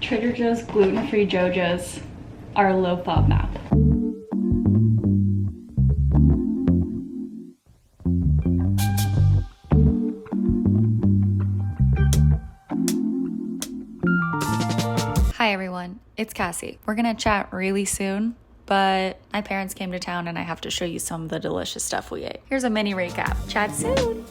Trader Joe's gluten-free JoJo's are low FOB now. Hi everyone, it's Cassie. We're gonna chat really soon, but my parents came to town and I have to show you some of the delicious stuff we ate. Here's a mini recap. Chat soon.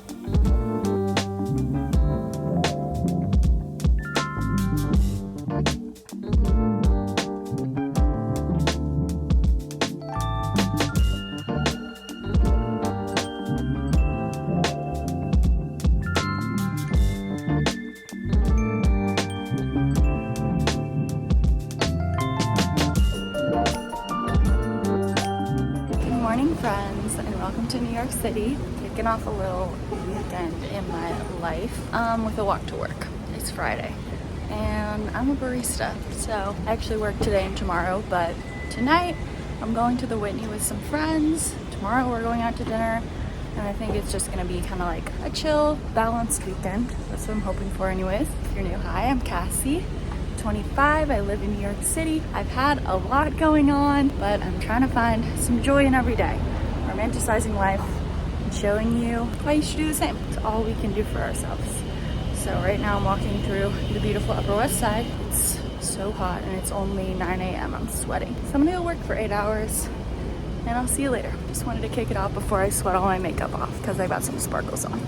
Friends, and welcome to New York City. Kicking off a little weekend in my life with a walk to work. It's Friday and I'm a barista, so I actually work today and tomorrow, but tonight I'm going to the Whitney with some friends. Tomorrow we're going out to dinner, and I think it's just gonna be kind of like a chill, balanced weekend. That's what I'm hoping for anyways. If you're new, hi, I'm Cassie. 25, I live in New York City. I've had a lot going on, but I'm trying to find some joy in every day. Romanticizing life and showing you why you should do the same. It's all we can do for ourselves. So right now I'm walking through the beautiful Upper West Side. It's so hot and it's only 9 a.m. I'm sweating. So I'm gonna go work for 8 hours and I'll see you later. Just wanted to kick it off before I sweat all my makeup off because I got some sparkles on.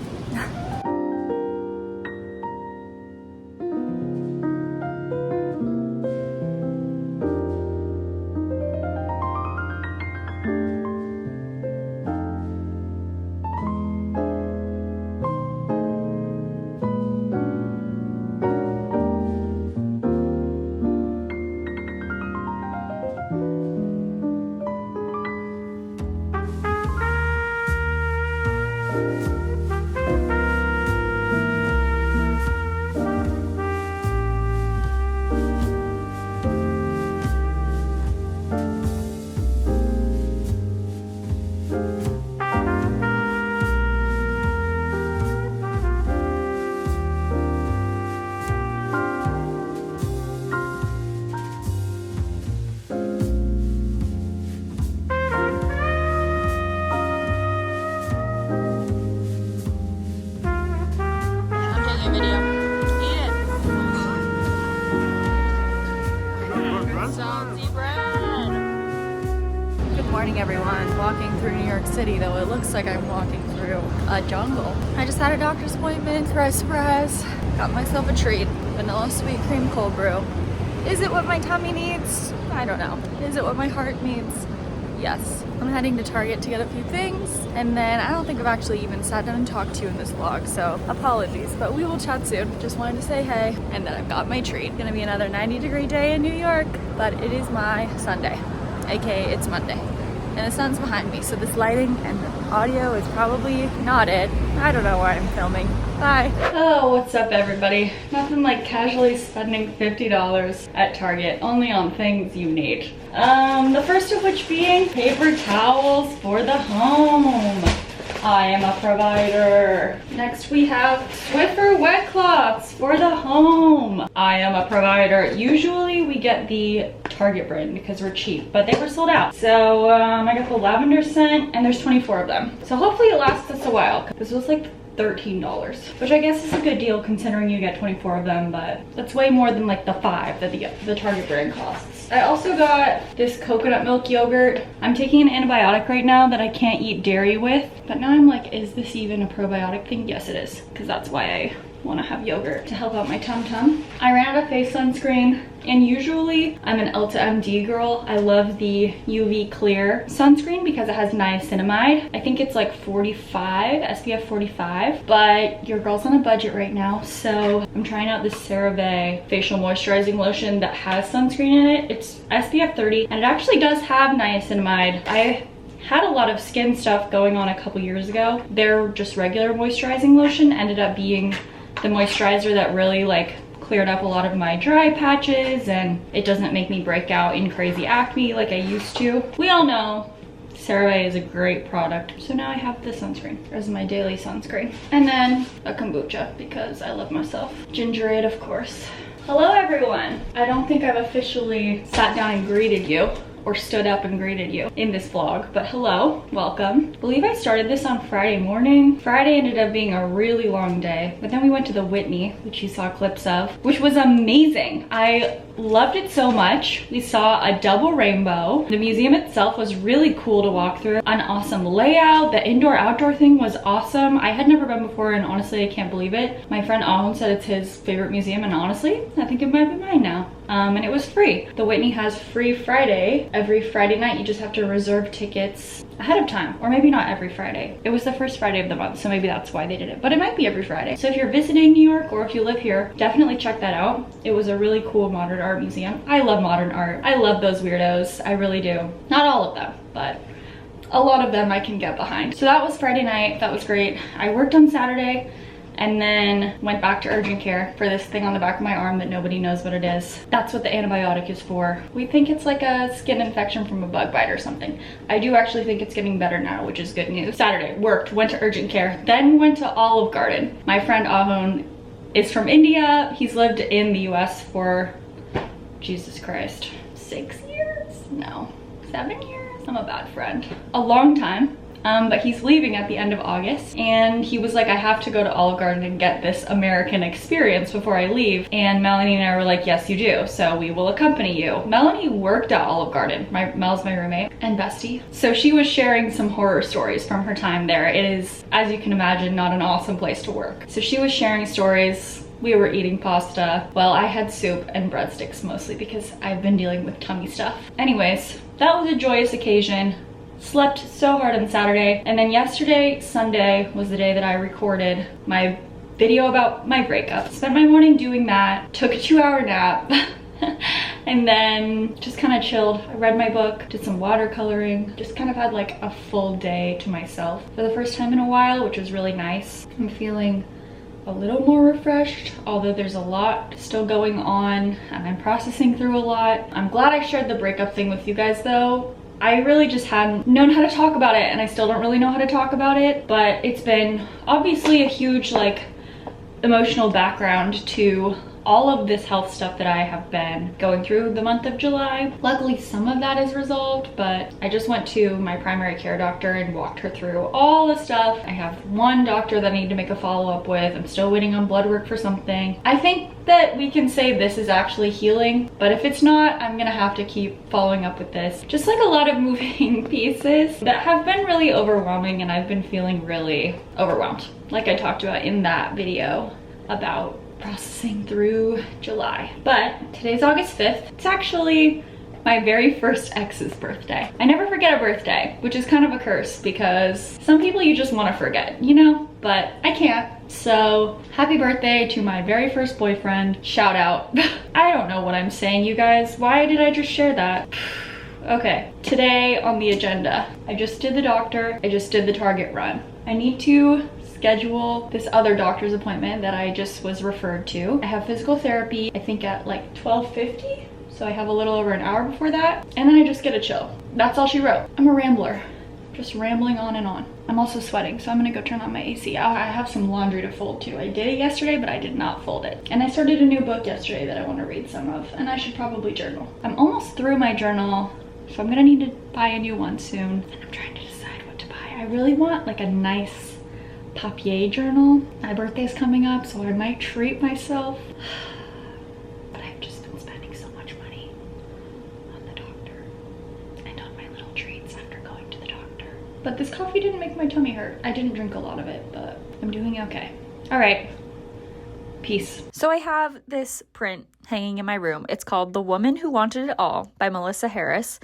Everyone, walking through New York City, though it looks like I'm walking through a jungle. I just had a doctor's appointment. Surprise. Got myself a treat. Vanilla sweet cream cold brew. Is it what my tummy needs? I don't know. Is it what my heart needs? Yes. I'm heading to Target to get a few things, and then I don't think I've actually even sat down and talked to you in this vlog, so apologies, but we will chat soon. Just wanted to say hey, and that I've got my treat. Gonna be another 90-degree day in New York, but it is my Sunday, aka it's Monday. And the sun's behind me, so this lighting and audio is probably not it. I don't know why I'm filming. Bye. Oh, what's up everybody? Nothing like casually spending $50 at Target, only on things you need. The first of which being paper towels for the home. I am a provider. Next we have Swiffer wet cloths for the home. I am a provider. Usually we get the Target brand because we're cheap, but they were sold out. So I got the lavender scent and there's 24 of them. So hopefully it lasts us a while. This was like $13, which I guess is a good deal considering you get 24 of them, but that's way more than like the 5 that the Target brand costs. I also got this coconut milk yogurt. I'm taking an antibiotic right now that I can't eat dairy with, but now I'm like, is this even a probiotic thing? Yes, it is, because that's why I want to have yogurt to help out my tum-tum. I ran out of face sunscreen, and usually I'm an Ulta MD girl. I love the UV clear sunscreen because it has niacinamide. I think it's like 45, SPF 45, but your girl's on a budget right now, so I'm trying out this CeraVe facial moisturizing lotion that has sunscreen in it. It's SPF 30, and it actually does have niacinamide. I had a lot of skin stuff going on a couple years ago. Their just regular moisturizing lotion ended up being the moisturizer that really like cleared up a lot of my dry patches, and it doesn't make me break out in crazy acne like I used to. We all know CeraVe is a great product. So now I have this sunscreen as my daily sunscreen. And then a kombucha because I love myself. Ginger ale, of course. Hello everyone. I don't think I've officially sat down and greeted you or stood up and greeted you in this vlog, but hello, welcome. I believe I started this on Friday morning. Friday ended up being a really long day, but then we went to the Whitney, which you saw clips of, which was amazing. I loved it so much. We saw a double rainbow. The museum itself was really cool to walk through. An awesome layout. The indoor-outdoor thing was awesome. I had never been before, and honestly, I can't believe it. My friend Ahun said it's his favorite museum, and honestly, I think it might be mine now. And it was free. The Whitney has free Friday. Every Friday night, you just have to reserve tickets ahead of time, or maybe not every Friday. It was the first Friday of the month, so maybe that's why they did it, but it might be every Friday. So if you're visiting New York or if you live here, definitely check that out. It was a really cool modern art museum. I love modern art. I love those weirdos. I really do. Not all of them, but a lot of them I can get behind. So that was Friday night. That was great. I worked on Saturday and then went back to urgent care for this thing on the back of my arm that nobody knows what it is. That's what the antibiotic is for. We think it's like a skin infection from a bug bite or something. I do actually think it's getting better now, which is good news. Saturday, worked, went to urgent care, then went to Olive Garden. My friend Ahun is from India. He's lived in the US for, Jesus Christ, 6 years? No, 7 years? I'm a bad friend. A long time. But he's leaving at the end of August, and he was like, I have to go to Olive Garden and get this American experience before I leave. And Melanie and I were like, yes, you do. So we will accompany you. Melanie worked at Olive Garden. Mel's my roommate and bestie. So she was sharing some horror stories from her time there. It is, as you can imagine, not an awesome place to work. So she was sharing stories. We were eating pasta. Well, I had soup and breadsticks mostly because I've been dealing with tummy stuff. Anyways, that was a joyous occasion. Slept so hard on Saturday, and then yesterday, Sunday, was the day that I recorded my video about my breakup. Spent my morning doing that, took a 2-hour nap, and then just kind of chilled. I read my book, did some watercoloring, just kind of had like a full day to myself for the first time in a while, which was really nice. I'm feeling a little more refreshed, although there's a lot still going on and I'm processing through a lot. I'm glad I shared the breakup thing with you guys though. I really just hadn't known how to talk about it, and I still don't really know how to talk about it, but it's been obviously a huge like emotional background to all of this health stuff that I have been going through the month of July. Luckily, some of that is resolved, but I just went to my primary care doctor and walked her through all the stuff. I have one doctor that I need to make a follow-up with. I'm still waiting on blood work for something. I think that we can say this is actually healing, but if it's not, I'm gonna have to keep following up with this. Just like a lot of moving pieces that have been really overwhelming, and I've been feeling really overwhelmed, like I talked about in that video about processing through July. But today's August 5th. It's actually my very first ex's birthday. I never forget a birthday, which is kind of a curse because some people you just want to forget, you know? But I can't. So happy birthday to my very first boyfriend. Shout out. I don't know what I'm saying, you guys. Why did I just share that? Okay, today on the agenda, I just did the doctor. I just did the Target run. I need to schedule this other doctor's appointment that I just was referred to. I have physical therapy, I think at like 12:50. So I have a little over an hour before that. And then I just get a chill. That's all she wrote. I'm a rambler, just rambling on and on. I'm also sweating, so I'm gonna go turn on my AC. I have some laundry to fold too. I did it yesterday, but I did not fold it. And I started a new book yesterday that I wanna read some of, and I should probably journal. I'm almost through my journal, so I'm gonna need to buy a new one soon. And I'm trying to decide what to buy. I really want like a nice papier journal. My birthday's coming up, so I might treat myself. But I've just been spending so much money on the doctor and on my little treats after going to the doctor. But this coffee didn't make my tummy hurt. I didn't drink a lot of it, but I'm doing okay. All right, peace. So I have this print hanging in my room. It's called The Woman Who Wanted It All by Melissa Harris.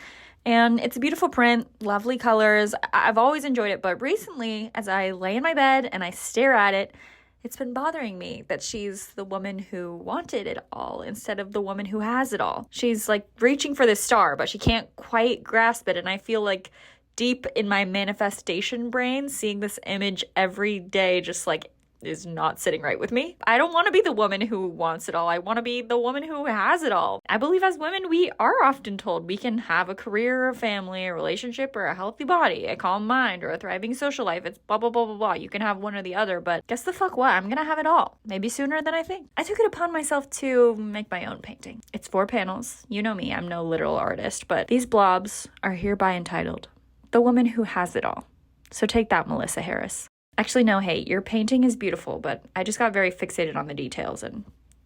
And it's a beautiful print, lovely colors. I've always enjoyed it, but recently, as I lay in my bed and I stare at it, it's been bothering me that she's the woman who wanted it all instead of the woman who has it all. She's like reaching for this star, but she can't quite grasp it. And I feel like deep in my manifestation brain, seeing this image every day just like is not sitting right with me. I don't want to be the woman who wants it all. I want to be the woman who has it all. I believe as women, we are often told we can have a career, a family, a relationship, or a healthy body, a calm mind, or a thriving social life. It's blah, blah, blah, blah, blah. You can have one or the other, but guess the fuck what? I'm gonna have it all. Maybe sooner than I think. I took it upon myself to make my own painting. It's 4 panels. You know me, I'm no literal artist, but these blobs are hereby entitled The Woman Who Has It All. So take that, Melissa Harris. Actually, no, hey, your painting is beautiful, but I just got very fixated on the details and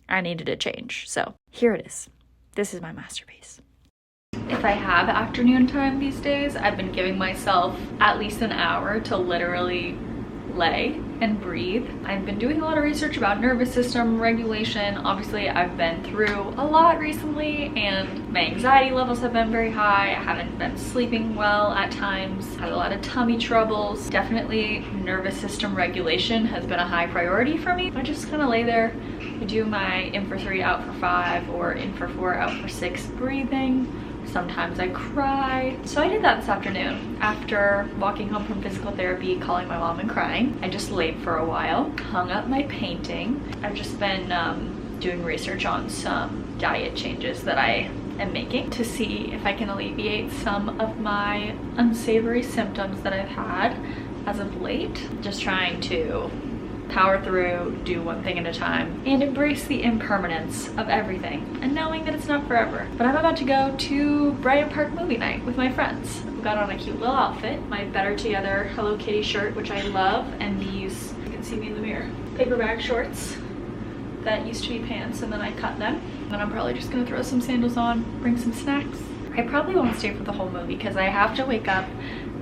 I needed a change. So here it is. This is my masterpiece. If I have afternoon time these days, I've been giving myself at least an hour to literally lay and breathe. I've been doing a lot of research about nervous system regulation. Obviously, I've been through a lot recently and my anxiety levels have been very high. I haven't been sleeping well at times, had a lot of tummy troubles. Definitely nervous system regulation has been a high priority for me. I just kind of lay there. I do my in for 3, out for 5, or in for 4, out for 6 breathing. Sometimes I cry. So I did that this afternoon. After walking home from physical therapy, calling my mom and crying, I just laid for a while, hung up my painting. I've just been doing research on some diet changes that I am making to see if I can alleviate some of my unsavory symptoms that I've had as of late. Just trying to power through, do one thing at a time, and embrace the impermanence of everything, and knowing that it's not forever. But I'm about to go to Bryant Park movie night with my friends. We got on a cute little outfit, my Better Together Hello Kitty shirt, which I love, and these, you can see me in the mirror, paper bag shorts that used to be pants, and then I cut them. And I'm probably just gonna throw some sandals on, bring some snacks. I probably won't stay for the whole movie because I have to wake up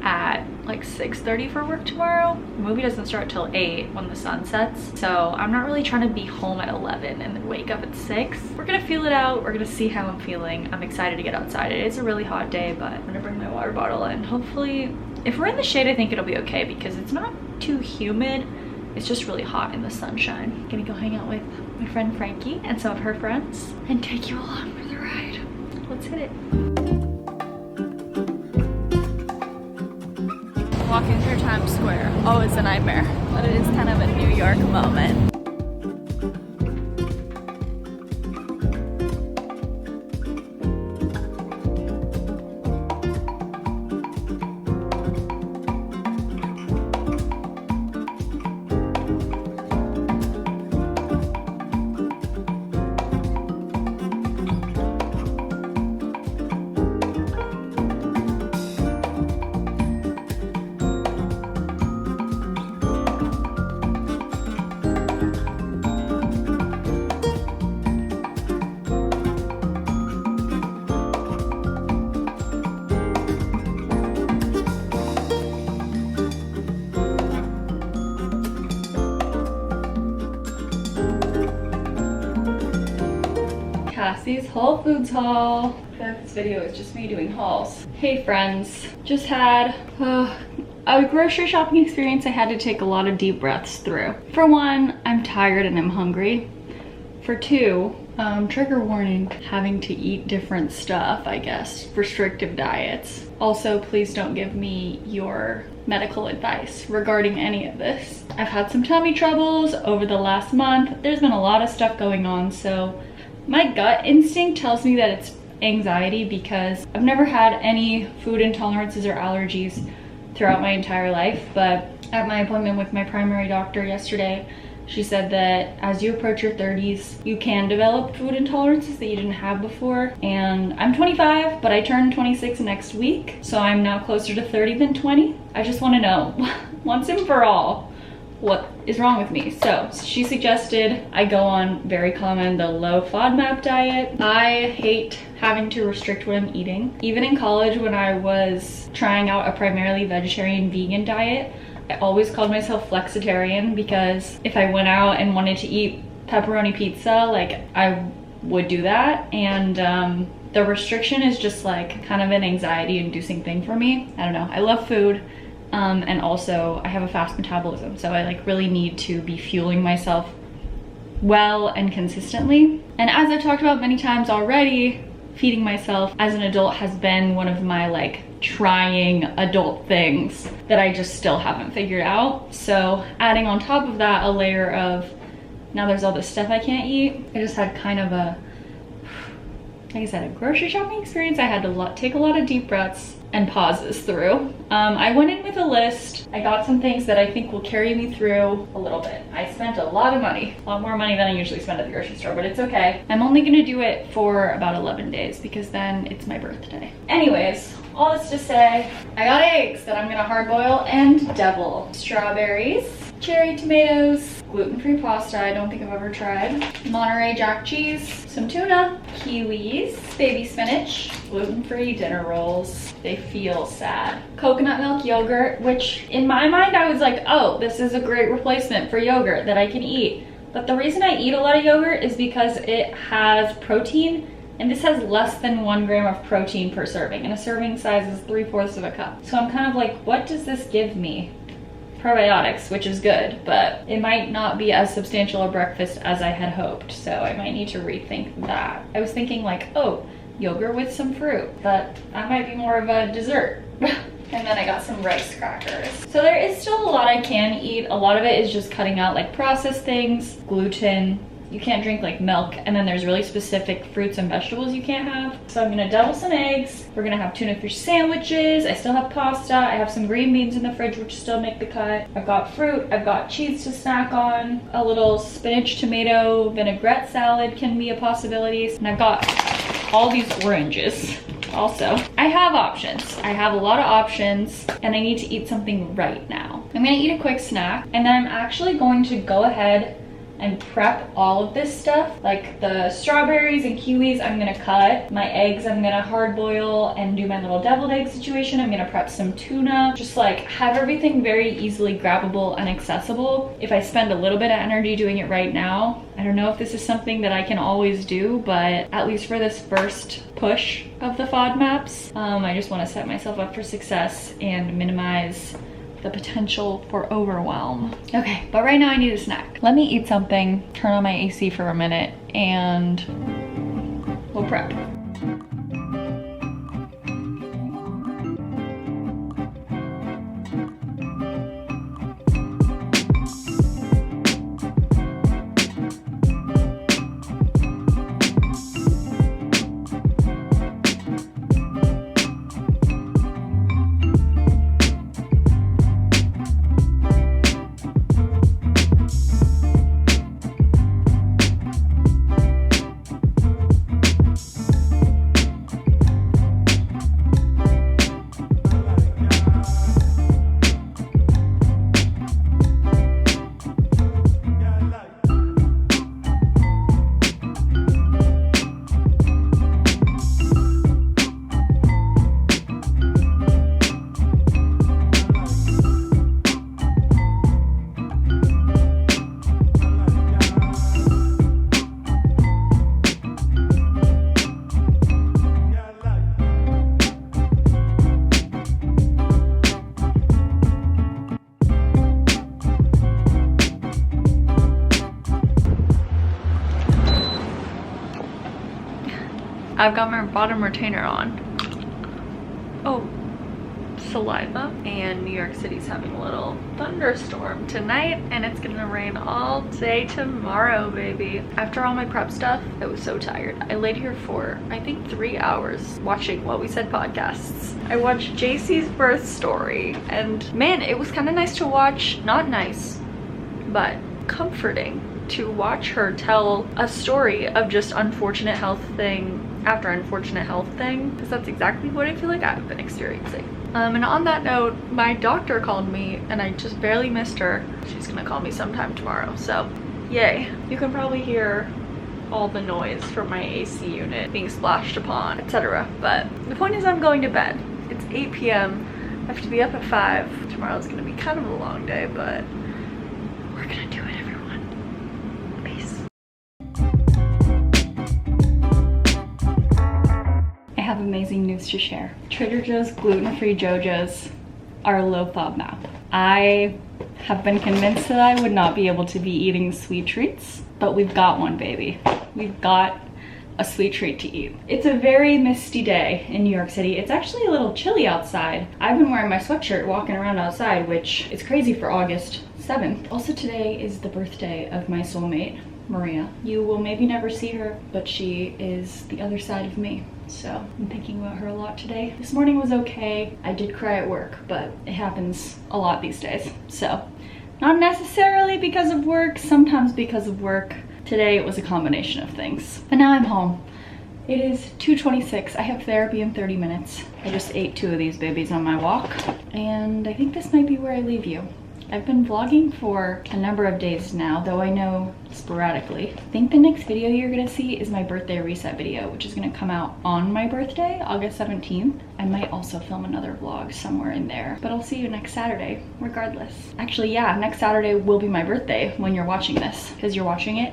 at like 6:30 for work tomorrow. The movie doesn't start till 8 when the sun sets, so I'm not really trying to be home at 11 and then wake up at 6. We're gonna feel it out. We're gonna see how I'm feeling. I'm excited to get outside. It is a really hot day, but I'm gonna bring my water bottle, and hopefully if we're in the shade, I think it'll be okay because it's not too humid. It's just really hot in the sunshine. I'm gonna go hang out with my friend Frankie and some of her friends and take you along for the ride. Let's hit it. Walking through Times Square, always a nightmare, but it is kind of a New York moment. Cassie's Whole Foods haul. I feel like this video is just me doing hauls. Hey friends, just had a grocery shopping experience I had to take a lot of deep breaths through. For one, I'm tired and I'm hungry. For two, trigger warning, having to eat different stuff, I guess, restrictive diets. Also, please don't give me your medical advice regarding any of this. I've had some tummy troubles over the last month. There's been a lot of stuff going on, so my gut instinct tells me that it's anxiety because I've never had any food intolerances or allergies throughout my entire life, but at my appointment with my primary doctor yesterday, she said that as you approach your 30s, you can develop food intolerances that you didn't have before. And I'm 25, but I turn 26 next week, so I'm now closer to 30 than 20. I just want to know, once and for all, what is wrong with me. So she suggested I go on, very common, the low FODMAP diet. I hate having to restrict what I'm eating. Even in college, when I was trying out a primarily vegetarian vegan diet, I always called myself flexitarian because if I went out and wanted to eat pepperoni pizza, like I would do that. And the restriction is just like kind of an anxiety inducing thing for me. I don't know, I love food. And also I have a fast metabolism, so I like really need to be fueling myself well and consistently. And as I've talked about many times already, feeding myself as an adult has been one of my like trying adult things that I just still haven't figured out. So adding on top of that a layer of, now there's all this stuff I can't eat. I just had kind of a, like I said, a grocery shopping experience. I had to take a lot of deep breaths and pauses through. I went in with a list. I got some things that I think will carry me through a little bit. I spent a lot of money, a lot more money than I usually spend at the grocery store, but it's okay. I'm only gonna do it for about 11 days because then it's my birthday. Anyways, all this to say, I got eggs that I'm gonna hard boil and devil. Strawberries, cherry tomatoes, gluten-free pasta I don't think I've ever tried, Monterey Jack cheese, some tuna, kiwis, baby spinach, gluten-free dinner rolls. They feel sad. Coconut milk yogurt, which in my mind I was like, oh, this is a great replacement for yogurt that I can eat. But the reason I eat a lot of yogurt is because it has protein, and this has less than 1 gram of protein per serving, and a serving size is 3/4 of a cup. So I'm kind of like, what does this give me? Probiotics, which is good, but it might not be as substantial a breakfast as I had hoped, so I might need to rethink that. I was thinking like, oh, yogurt with some fruit, but that might be more of a dessert. And then I got some rice crackers. So there is still a lot I can eat. A lot of it is just cutting out like processed things, gluten. You can't drink like milk, and then there's really specific fruits and vegetables you can't have. So I'm gonna devil some eggs. We're gonna have tuna fish sandwiches. I still have pasta. I have some green beans in the fridge, which still make the cut. I've got fruit. I've got cheese to snack on. A little spinach tomato vinaigrette salad can be a possibility. And I've got all these oranges. Also, I have options. I have a lot of options, and I need to eat something right now. I'm gonna eat a quick snack, and then I'm actually going to go ahead and prep all of this stuff. Like the strawberries and kiwis I'm gonna cut. My eggs I'm gonna hard boil and do my little deviled egg situation. I'm gonna prep some tuna. Just like have everything very easily grabbable and accessible. If I spend a little bit of energy doing it right now, I don't know if this is something that I can always do, but at least for this first push of the FODMAPs, I just wanna set myself up for success and minimize the potential for overwhelm. Okay, but right now I need a snack. Let me eat something, turn on my AC for a minute, and we'll prep. I've got my bottom retainer on. Oh, saliva. And New York City's having a little thunderstorm tonight, and it's gonna rain all day tomorrow, baby. After all my prep stuff, I was so tired. I laid here for, I think, 3 hours watching What We Said podcasts. I watched JC's birth story, and man, it was kind of nice to watch. Not nice, but comforting to watch her tell a story of just unfortunate health thing after unfortunate health thing, because that's exactly what I feel like I've been experiencing. And on that note, my doctor called me and I just barely missed her. She's gonna call me sometime tomorrow, so yay. You can probably hear all the noise from my AC unit being splashed upon, etc. But the point is I'm going to bed. It's 8 p.m. I have to be up at 5. Tomorrow's gonna be kind of a long day, but we're gonna do it, everyone. Peace. I have amazing news to share. Trader Joe's gluten-free JoJo's are low FODMAP. I have been convinced that I would not be able to be eating sweet treats, but we've got one, baby. We've got a sweet treat to eat. It's a very misty day in New York City. It's actually a little chilly outside. I've been wearing my sweatshirt walking around outside, which is crazy for August 7th. Also today is the birthday of my soulmate, Maria. You will maybe never see her, but she is the other side of me. So I'm thinking about her a lot today. This morning was okay. I did cry at work, but it happens a lot these days. So not necessarily because of work, sometimes because of work. Today it was a combination of things. But now I'm home. It is 2:26. I have therapy in 30 minutes. I just ate 2 of these babies on my walk, and I think this might be where I leave you. I've been vlogging for a number of days now, though I know sporadically. I think the next video you're gonna see is my birthday reset video, which is gonna come out on my birthday, August 17th. I might also film another vlog somewhere in there, but I'll see you next Saturday, regardless. Actually, yeah, next Saturday will be my birthday when you're watching this, because you're watching it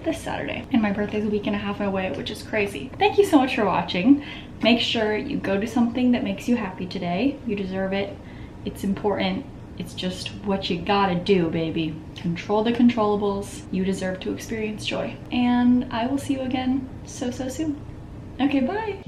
this Saturday. And my birthday's a week and a half away, which is crazy. Thank you so much for watching. Make sure you go do something that makes you happy today. You deserve it. It's important. It's just what you gotta do, baby. Control the controllables. You deserve to experience joy. And I will see you again so soon. Okay, bye.